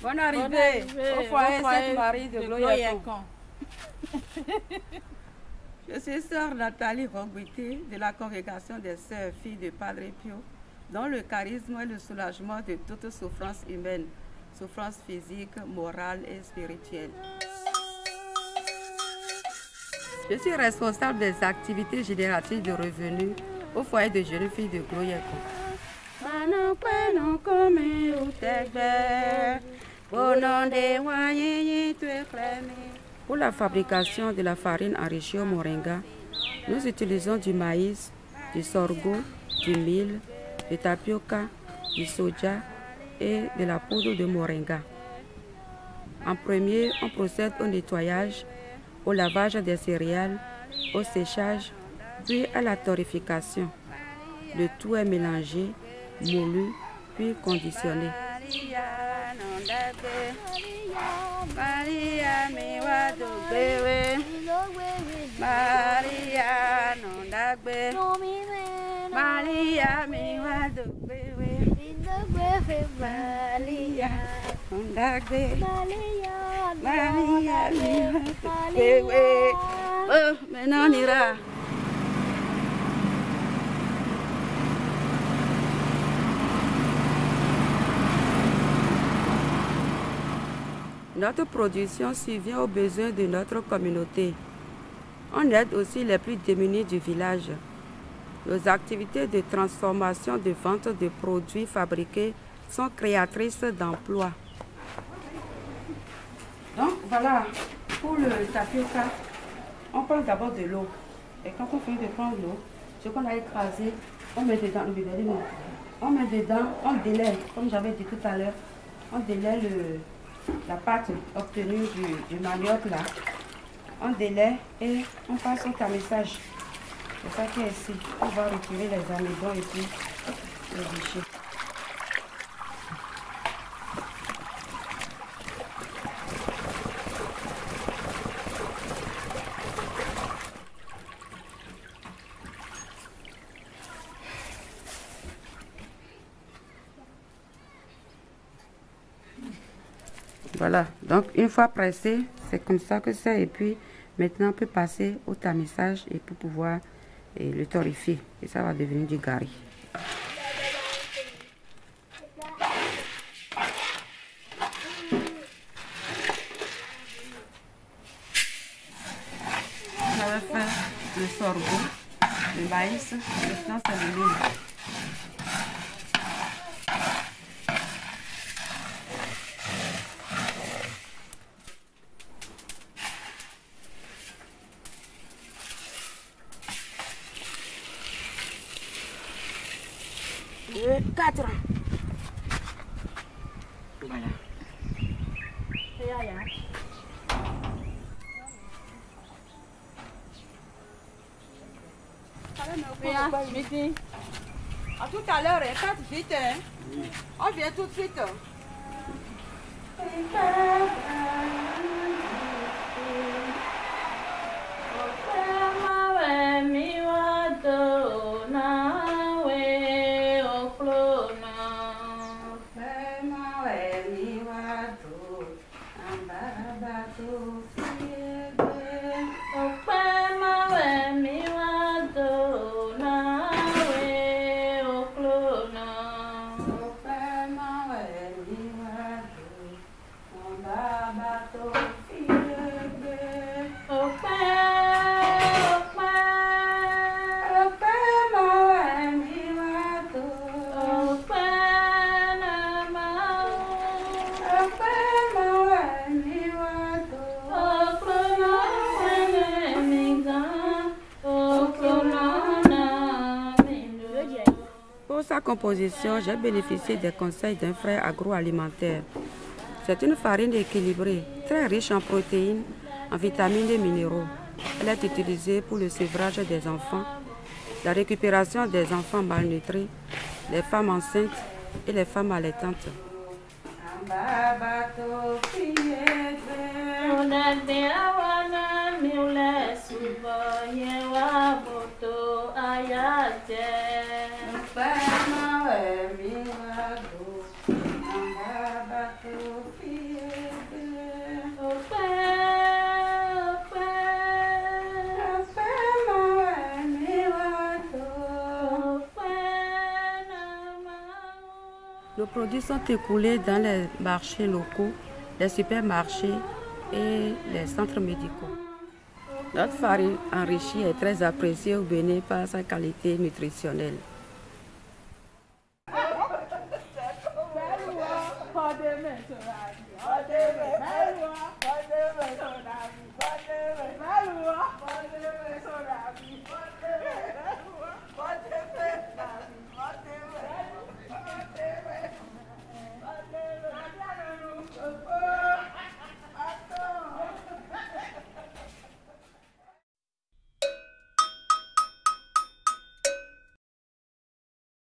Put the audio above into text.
Bonne arrivée au foyer Sainte-Marie de Gloyacon. Je suis sœur Nathalie Roguité de la congrégation des sœurs filles de Padre Pio, dont le charisme est le soulagement de toute souffrance humaine, souffrance physique, morale et spirituelle. Je suis responsable des activités génératives de revenus au foyer de jeunes filles de Gloyacon. Pour la fabrication de la farine enrichie au moringa, nous utilisons du maïs, du sorgho, du mil, du tapioca, du soja et de la poudre de moringa. En premier, on procède au nettoyage, au lavage des céréales, au séchage, puis à la torréfication. Le tout est mélangé, moulu, puis conditionné. Maintenant on ira. Notre production subvient aux besoins de notre communauté. On aide aussi les plus démunis du village. Nos activités de transformation de vente de produits fabriqués sont créatrices d'emplois. Donc voilà, pour le tapioca, on prend d'abord de l'eau. Et quand on finit de prendre l'eau, ce qu'on a écrasé, on met dedans, on délaie, comme j'avais dit tout à l'heure, on délaie la pâte obtenue du manioc là. On délaie et on passe au tamisage. C'est ça qui est ici. On va retirer les amidons et puis les déchets. Voilà, donc une fois pressé, c'est comme ça que c'est. Et puis maintenant on peut passer au tamisage et pour pouvoir le torréfier. Et ça va devenir du gari. J'avais fait le sorgho, le maïs, maintenant c'est le mil. Quatre. Voilà. À tout à l'heure, passe vite. Hein? On vient tout de suite. Pour sa composition, j'ai bénéficié des conseils d'un frère agroalimentaire. C'est une farine équilibrée, très riche en protéines, en vitamines et minéraux. Elle est utilisée pour le sevrage des enfants, la récupération des enfants malnutris, les femmes enceintes et les femmes allaitantes. Nos produits sont écoulés dans les marchés locaux, les supermarchés et les centres médicaux. Notre farine enrichie est très appréciée au Bénin par sa qualité nutritionnelle.